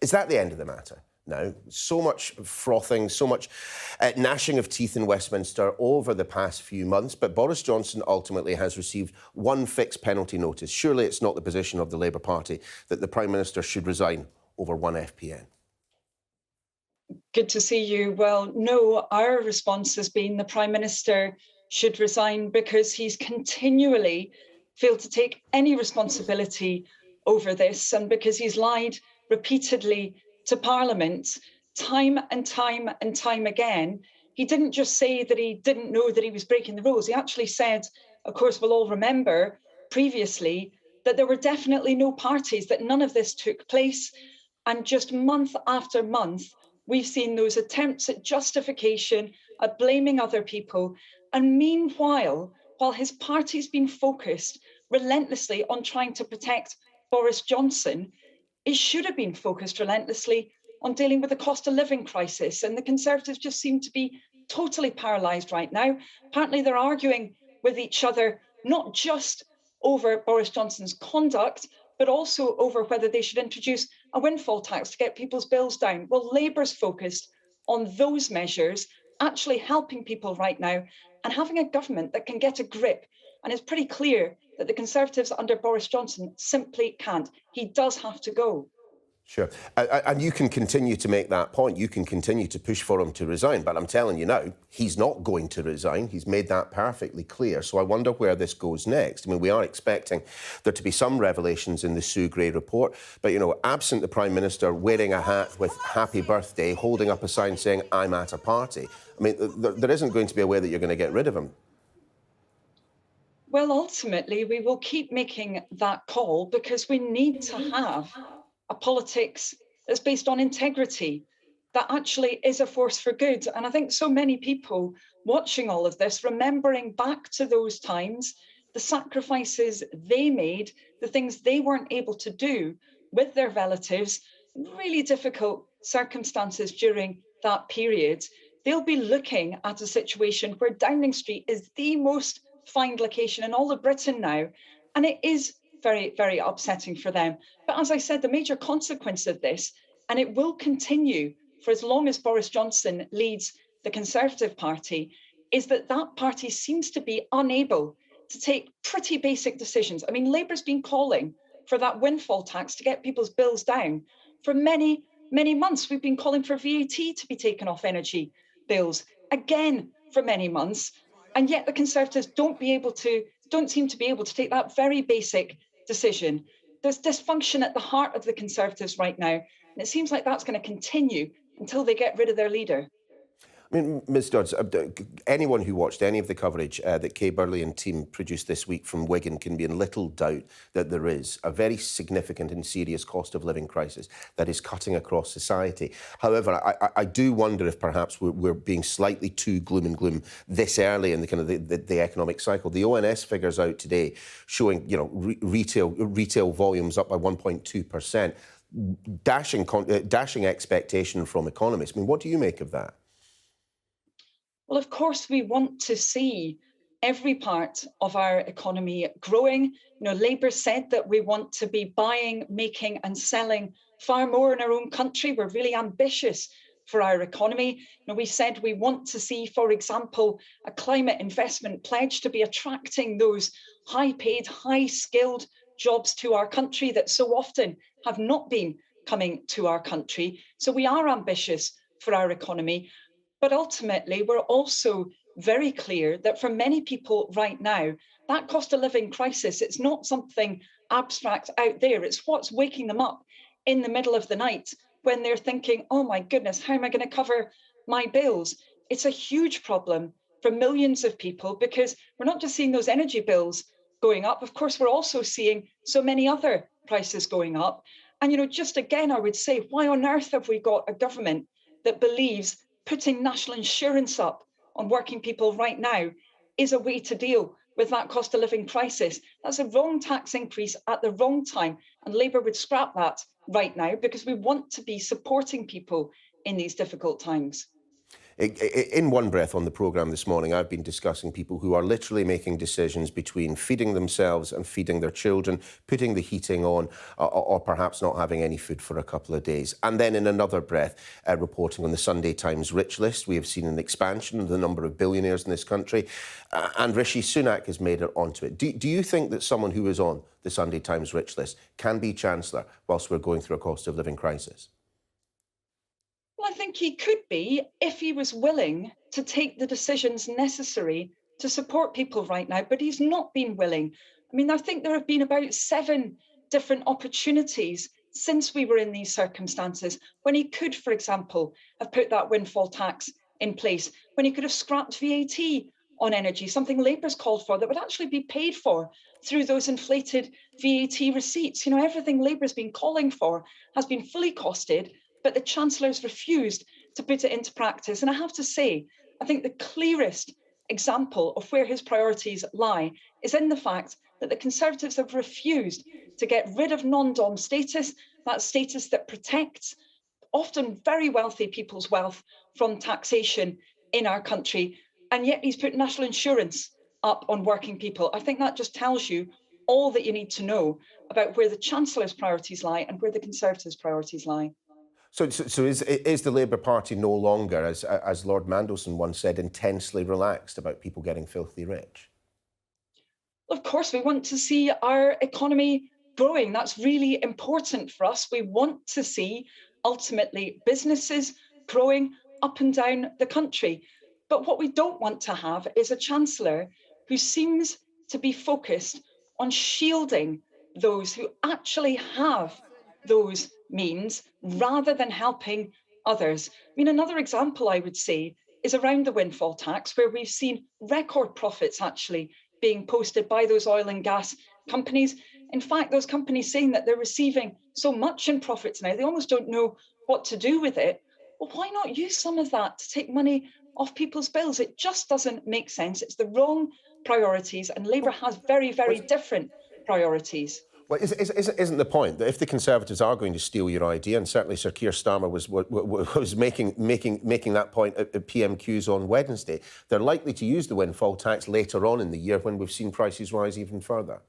Is that the end of the matter? Now, so much frothing, so much gnashing of teeth in Westminster over the past few months, but Boris Johnson ultimately has received one fixed penalty notice. Surely it's not the position of the Labour Party that the Prime Minister should resign over one FPN. Good to see you. Well, no, our response has been the Prime Minister should resign because he's continually failed to take any responsibility over this, and because he's lied repeatedly to Parliament time and time and time again. He didn't just say that he didn't know that he was breaking the rules. He actually said, of course, we'll all remember previously, that there were definitely no parties, that none of this took place. And just month after month, we've seen those attempts at justification, at blaming other people. And meanwhile, while his party's been focused relentlessly on trying to protect Boris Johnson, it should have been focused relentlessly on dealing with the cost of living crisis. And the Conservatives just seem to be totally paralysed right now. Apparently, they're arguing with each other, not just over Boris Johnson's conduct, but also over whether they should introduce a windfall tax to get people's bills down. Well, Labour's focused on those measures, actually helping people right now, and having a government that can get a grip. And it's pretty clear that the Conservatives under Boris Johnson simply can't. He does have to go. Sure. And you can continue to make that point. You can continue to push for him to resign. But I'm telling you now, he's not going to resign. He's made that perfectly clear. So I wonder where this goes next. I mean, we are expecting there to be some revelations in the Sue Gray report. But, you know, absent the Prime Minister wearing a hat with happy birthday, holding up a sign saying, I'm at a party, I mean, there isn't going to be a way that you're going to get rid of him. Well, ultimately, we will keep making that call because we need to have a politics that's based on integrity, that actually is a force for good. And I think so many people watching all of this, remembering back to those times, the sacrifices they made, the things they weren't able to do with their relatives, really difficult circumstances during that period, they'll be looking at a situation where Downing Street is the most fined location in all of Britain now. And it is very, very upsetting for them. But as I said, the major consequence of this, and it will continue for as long as Boris Johnson leads the Conservative Party, is that that party seems to be unable to take pretty basic decisions. I mean, Labour's been calling for that windfall tax to get people's bills down for many, many months. We've been calling for VAT to be taken off energy bills again for many months. And yet the Conservatives don't seem to be able to take that very basic decision. There's dysfunction at the heart of the Conservatives right now, and it seems like that's going to continue until they get rid of their leader. I mean, Ms Dodds, anyone who watched any of the coverage that Kay Burley and team produced this week from Wigan can be in little doubt that there is a very significant and serious cost of living crisis that is cutting across society. However, I do wonder if perhaps we're being slightly too gloom and gloom this early in the kind of the economic cycle. The ONS figures out today showing, you know, retail volumes up by 1.2%, dashing expectation from economists. I mean, what do you make of that? Well, of course, we want to see every part of our economy growing. You know, Labour said that we want to be buying, making and selling far more in our own country. We're really ambitious for our economy. You know, we said we want to see, for example, a climate investment pledge to be attracting those high-paid, high-skilled jobs to our country that so often have not been coming to our country. So we are ambitious for our economy. But ultimately, we're also very clear that for many people right now, that cost of living crisis, it's not something abstract out there. It's what's waking them up in the middle of the night when they're thinking, oh my goodness, how am I going to cover my bills? It's a huge problem for millions of people because we're not just seeing those energy bills going up. Of course, we're also seeing so many other prices going up. And, you know, just again, I would say, why on earth have we got a government that believes putting national insurance up on working people right now is a way to deal with that cost of living crisis? That's a wrong tax increase at the wrong time. And Labour would scrap that right now because we want to be supporting people in these difficult times. In one breath on the programme this morning, I've been discussing people who are literally making decisions between feeding themselves and feeding their children, putting the heating on, or perhaps not having any food for a couple of days. And then in another breath, reporting on the Sunday Times rich list, we have seen an expansion of the number of billionaires in this country, and Rishi Sunak has made it onto it. Do you think that someone who is on the Sunday Times rich list can be Chancellor whilst we're going through a cost of living crisis? Well, I think he could be if he was willing to take the decisions necessary to support people right now, but he's not been willing. I mean, I think there have been about 7 different opportunities since we were in these circumstances when he could, for example, have put that windfall tax in place, when he could have scrapped VAT on energy, something Labour's called for that would actually be paid for through those inflated VAT receipts. Everything Labour's been calling for has been fully costed, but the Chancellor's refused to put it into practice. And I have to say, I think the clearest example of where his priorities lie is in the fact that the Conservatives have refused to get rid of non-dom status, that status that protects often very wealthy people's wealth from taxation in our country. And yet he's put national insurance up on working people. I think that just tells you all that you need to know about where the Chancellor's priorities lie and where the Conservatives' priorities lie. So is the Labour Party no longer, as Lord Mandelson once said, intensely relaxed about people getting filthy rich? Of course, we want to see our economy growing. That's really important for us. We want to see ultimately businesses growing up and down the country. But what we don't want to have is a Chancellor who seems to be focused on shielding those who actually have those means rather than helping others. I mean, another example I would say is around the windfall tax, where we've seen record profits actually being posted by those oil and gas companies. In fact, those companies saying that they're receiving so much in profits now, they almost don't know what to do with it. Well, why not use some of that to take money off people's bills? It just doesn't make sense. It's the wrong priorities, and Labour has very, very different priorities. Well, isn't the point that if the Conservatives are going to steal your idea, and certainly Sir Keir Starmer was making that point at PMQs on Wednesday, they're likely to use the windfall tax later on in the year when we've seen prices rise even further?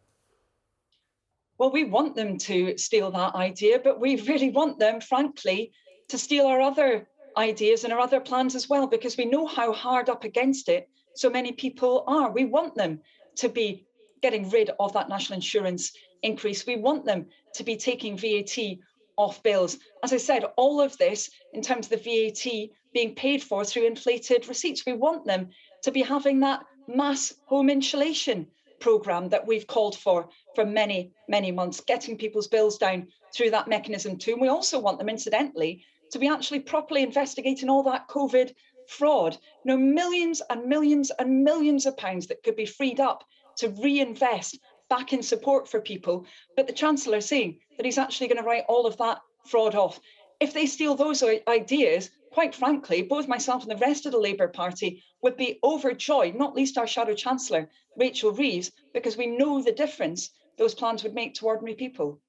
Well, we want them to steal that idea, but we really want them, frankly, to steal our other ideas and our other plans as well, because we know how hard up against it so many people are. We want them to be getting rid of that national insurance increase. We want them to be taking VAT off bills. As I said, all of this in terms of the VAT being paid for through inflated receipts. We want them to be having that mass home insulation programme that we've called for many, many months, getting people's bills down through that mechanism too. And we also want them, incidentally, to be actually properly investigating all that COVID fraud. Millions and millions and millions of pounds that could be freed up to reinvest back in support for people. But the Chancellor is saying that he's actually going to write all of that fraud off. If they steal those ideas, quite frankly, both myself and the rest of the Labour Party would be overjoyed, not least our Shadow Chancellor, Rachel Reeves, because we know the difference those plans would make to ordinary people.